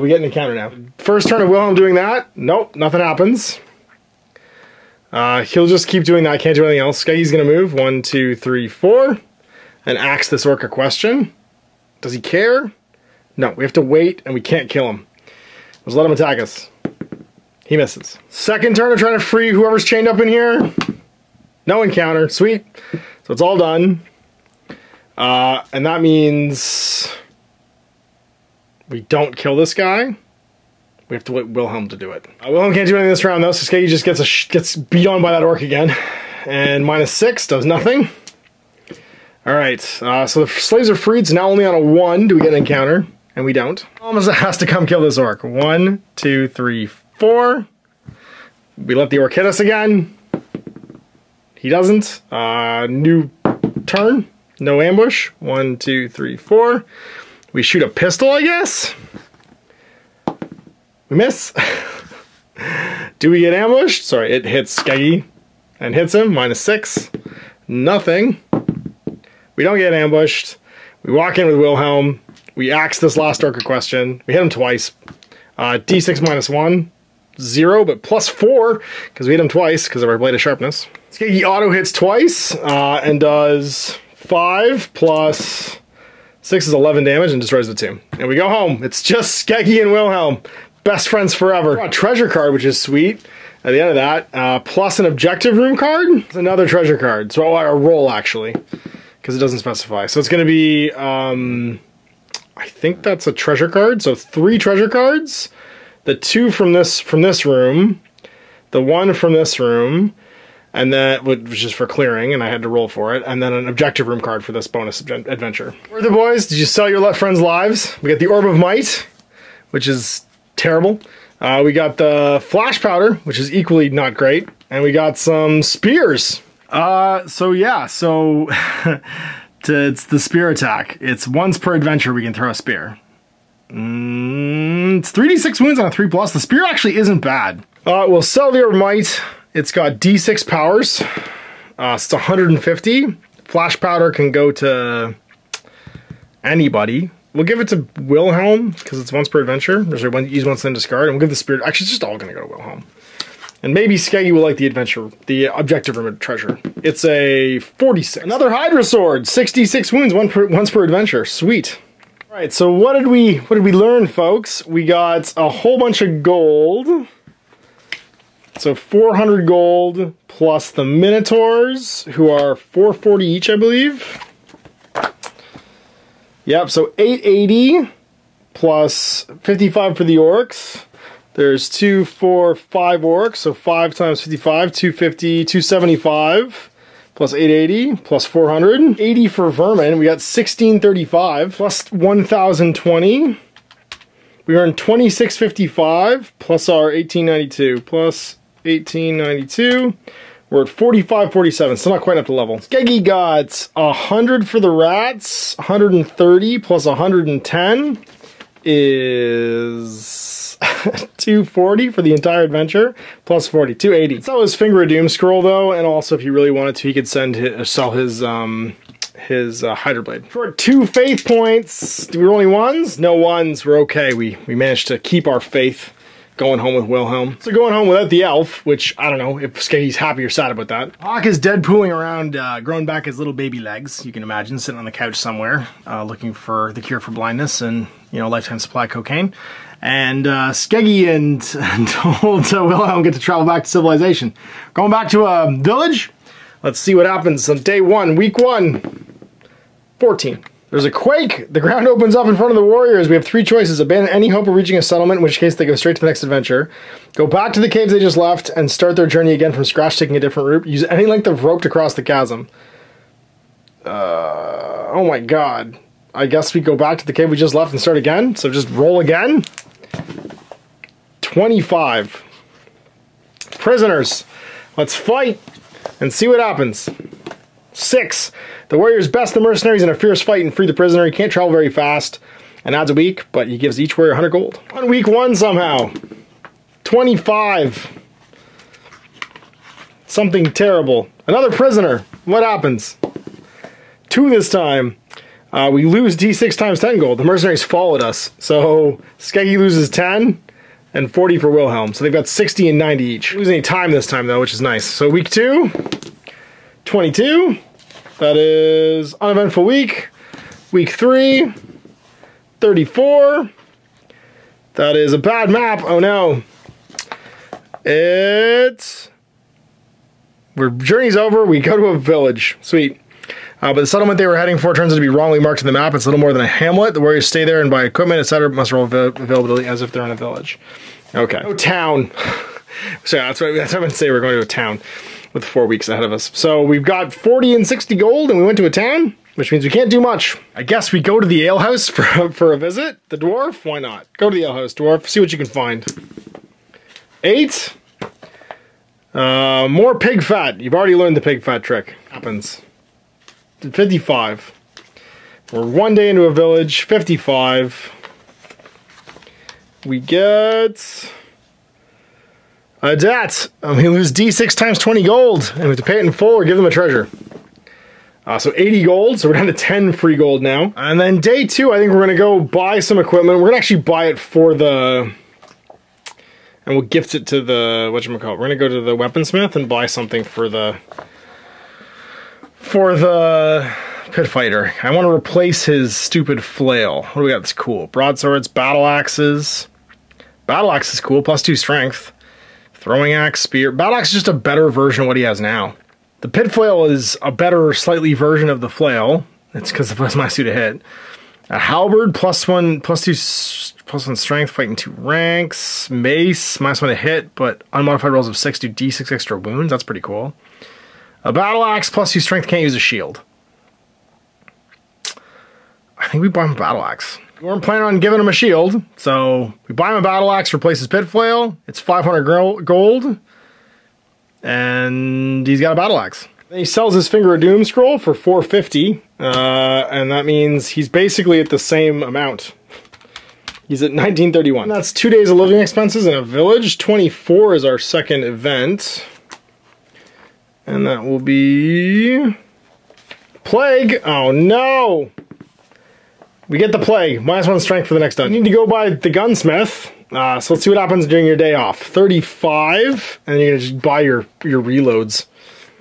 We get an encounter now. First turn of Wilhelm doing that. Nope, nothing happens. He'll just keep doing that. Can't do anything else. Skeggy's going to move. 1, 2, 3, 4. And ask this orc a question. Does he care? No, we have to wait, and we can't kill him. Let's let him attack us. He misses. Second turn of trying to free whoever's chained up in here. No encounter. Sweet. So it's all done. And that means we don't kill this guy. We have to wait Wilhelm to do it. Wilhelm can't do anything this round though, so Skeggy just gets beat on by that orc again. And -6 does nothing. Alright, so the slaves are freed, so now only on a 1 do we get an encounter. And we don't. Almost has to come kill this orc. 1, 2, 3, 4. We let the orc hit us again. He doesn't. New turn. No ambush. 1, 2, 3, 4. We shoot a pistol, I guess. We miss. Do we get ambushed? Sorry, it hits Skeggy and hits him. -6. Nothing. We don't get ambushed. We walk in with Wilhelm. We axe this last orc a question. We hit him twice. D6 -1. 0, but +4, because we hit him twice because of our Blade of Sharpness. Skeggy auto hits twice, and does 5 plus 6 is 11 damage and destroys the tomb. And we go home. It's just Skeggy and Wilhelm. Best friends forever. A treasure card, which is sweet. At the end of that, plus an objective room card. It's another treasure card. So a roll, actually, because it doesn't specify. So it's going to be, I think that's a treasure card. So 3 treasure cards. The 2 from this room. The 1 from this room. And then, which is for clearing, and I had to roll for it. And then an objective room card for this bonus adventure. Where the boys? Did you sell your friends' lives? We got the Orb of Might, which is terrible. We got the Flash Powder, which is equally not great. And we got some spears. So yeah, so it's the spear attack. It's once per adventure we can throw a spear. It's 3d6 wounds on a 3+. The spear actually isn't bad. We'll sell the Orb of Might. It's got D6 powers, so it's 150. Flash Powder can go to anybody. We'll give it to Wilhelm, because it's once per adventure. There's use once then discard, and we'll give the spirit. Actually, it's just all going to go to Wilhelm. And maybe Skeggy will like the adventure, the objective room treasure. It's a 46. Another Hydra Sword, 66 wounds, once per adventure. Sweet. All right, so what did we learn, folks? We got a whole bunch of gold. So 400 gold plus the Minotaurs, who are 440 each, I believe. Yep, so 880 plus 55 for the orcs. There's 2, 4, 5 orcs, so 5 times 55, 250, 275 plus 880 plus 400. 80 for vermin, we got 1635 plus 1020. We earned 2655 plus our 1892 plus 1892. We're at 4547, still not quite up to level. Skeggy got 100 for the rats, 130 plus 110 is 240 for the entire adventure, plus 40, 280. Sell his Finger of Doom scroll though, and also if he really wanted to, he could sell his Hydra Blade. For 2 faith points, do we roll any ones? No ones, we're okay. We managed to keep our faith going home with Wilhelm. So going home without the elf, which I don't know if Skeggy's happy or sad about that. Hawk is dead pooling around, growing back his little baby legs, you can imagine, sitting on the couch somewhere, looking for the cure for blindness and, you know, lifetime supply of cocaine. And Skeggy and old Wilhelm get to travel back to civilization. Going back to a village. Let's see what happens on day 1, week 1, 14. There's a quake. The ground opens up in front of the warriors. We have 3 choices. Abandon any hope of reaching a settlement, in which case they go straight to the next adventure. Go back to the caves they just left and start their journey again from scratch, taking a different route. Use any length of rope to cross the chasm. Oh my god. I guess we go back to the cave we just left and start again. So just roll again. 25. Prisoners. Let's fight and see what happens. 6. The warriors best the mercenaries in a fierce fight and free the prisoner. He can't travel very fast and adds a week, but he gives each warrior 100 gold. On week 1 somehow. 25. Something terrible. Another prisoner. What happens? 2 this time. We lose D6 times 10 gold. The mercenaries followed us. So Skeggy loses 10 and 40 for Wilhelm. So they've got 60 and 90 each. Losing any time this time though, which is nice. So week 2. 22. That is uneventful week. Week 3, 34. That is a bad map. Oh no. Journey's over. We go to a village. Sweet. But the settlement they were heading for turns out to be wrongly marked on the map. It's a little more than a hamlet. The warriors stay there and buy equipment, etc. Must roll availability as if they're in a village. Okay. No town. So that's what I meant to say. We're going to a town with 4 weeks ahead of us. So we've got 40 and 60 gold and we went to a town, which means we can't do much. I guess we go to the alehouse for a visit. The dwarf? Why not? Go to the alehouse, dwarf. See what you can find. 8. More pig fat. You've already learned the pig fat trick. Happens. 55. We're 1 day into a village. 55. We get a debt. We lose D6 times 20 gold, and we have to pay it in full or give them a treasure. So 80 gold, so we're down to 10 free gold now. And then day 2, I think we're going to go buy some equipment. We're going to actually buy it for the... And we'll gift it to the... whatchamacallit. We're going to go to the weaponsmith and buy something for the... pit fighter. I want to replace his stupid flail. What do we got that's cool? Broadswords, battle axes. Battle axe is cool, +2 strength. Throwing axe, spear. Battle axe is just a better version of what he has now. The pit flail is a better, slightly version of the flail. It's because of my suit to hit. A halberd, +1 strength, fighting 2 ranks. Mace, -1 to hit, but unmodified rolls of 6 do D6 extra wounds. That's pretty cool. A battle axe, +2 strength, can't use a shield. I think we buy him a battle axe. We weren't planning on giving him a shield, so we buy him a battle axe, replace his pit flail. It's 500 gold, and he's got a battle axe. Then he sells his Finger of Doom scroll for 450, and that means he's basically at the same amount. He's at 1931. And that's 2 days of living expenses in a village. 24 is our second event, and that will be Plague. Oh no! We get the Plague. -1 strength for the next dungeon. You need to go by the gunsmith. So let's see what happens during your day off. 35, and you're gonna just buy your reloads.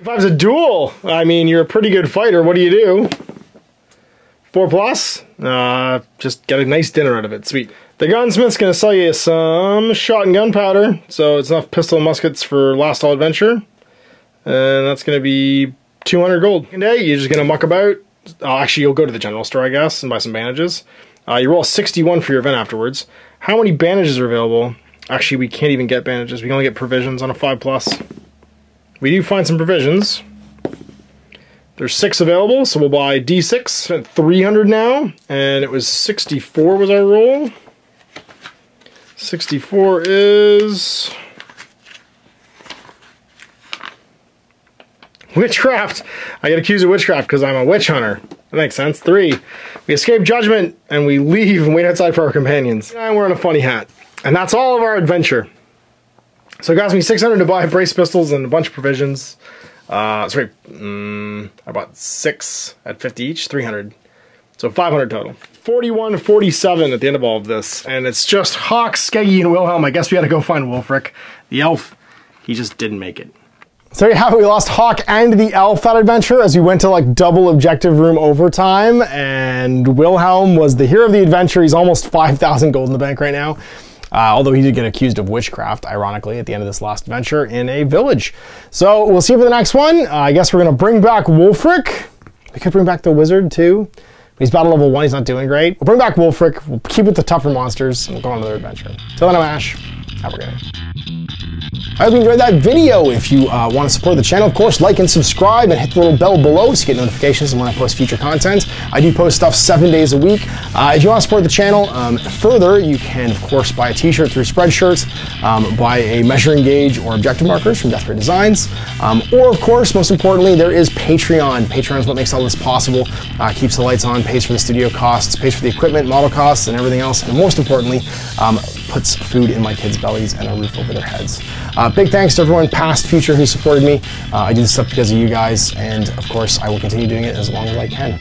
If I was a duel, I mean, you're a pretty good fighter. What do? 4+? Just get a nice dinner out of it. Sweet. The gunsmith's gonna sell you some shot and gunpowder, so it's enough pistol and muskets for last all adventure. And that's gonna be 200 gold. Today, you're just gonna muck about. Actually, you'll go to the general store, I guess, and buy some bandages. You roll 61 for your event afterwards. How many bandages are available? Actually, we can't even get bandages. We can only get provisions on a 5+. We do find some provisions. There's 6 available, so we'll buy D6 at 300 now. And it was 64 was our roll. 64 is... Witchcraft! I get accused of witchcraft because I'm a witch hunter. That makes sense. 3. We escape judgment, and we leave and wait outside for our companions. And we're in a funny hat. And that's all of our adventure. So it cost me 600 to buy brace pistols and a bunch of provisions. I bought 6 at 50 each, 300. So 500 total. 41-47 at the end of all of this. And it's just Hawk, Skeggy, and Wilhelm. I guess we had to go find Wulfric. The elf, he just didn't make it. So there you have it. We lost Hawk and the elf that adventure as we went to like double objective room overtime. And Wilhelm was the hero of the adventure. He's almost 5,000 gold in the bank right now. Although he did get accused of witchcraft, ironically, at the end of this last adventure in a village. So we'll see you for the next one. I guess we're going to bring back Wulfric. We could bring back the wizard too. He's battle level 1, he's not doing great. We'll bring back Wulfric, we'll keep with the tougher monsters, and we'll go on another adventure. Till then, I'm Ash. Have a good day. I hope you enjoyed that video. If you want to support the channel, of course, like and subscribe and hit the little bell below to get notifications when I post future content. I do post stuff 7 days a week. If you want to support the channel further, you can, of course, buy a t-shirt through Spreadshirt, buy a measuring gauge or objective markers from Desperate Designs, or, of course, most importantly, there is Patreon. Patreon is what makes all this possible, keeps the lights on, pays for the studio costs, pays for the equipment, model costs, and everything else, and most importantly, puts food in my kids' bellies and a roof over their heads. Big thanks to everyone, past, future, who supported me. I do this stuff because of you guys, and of course, I will continue doing it as long as I can.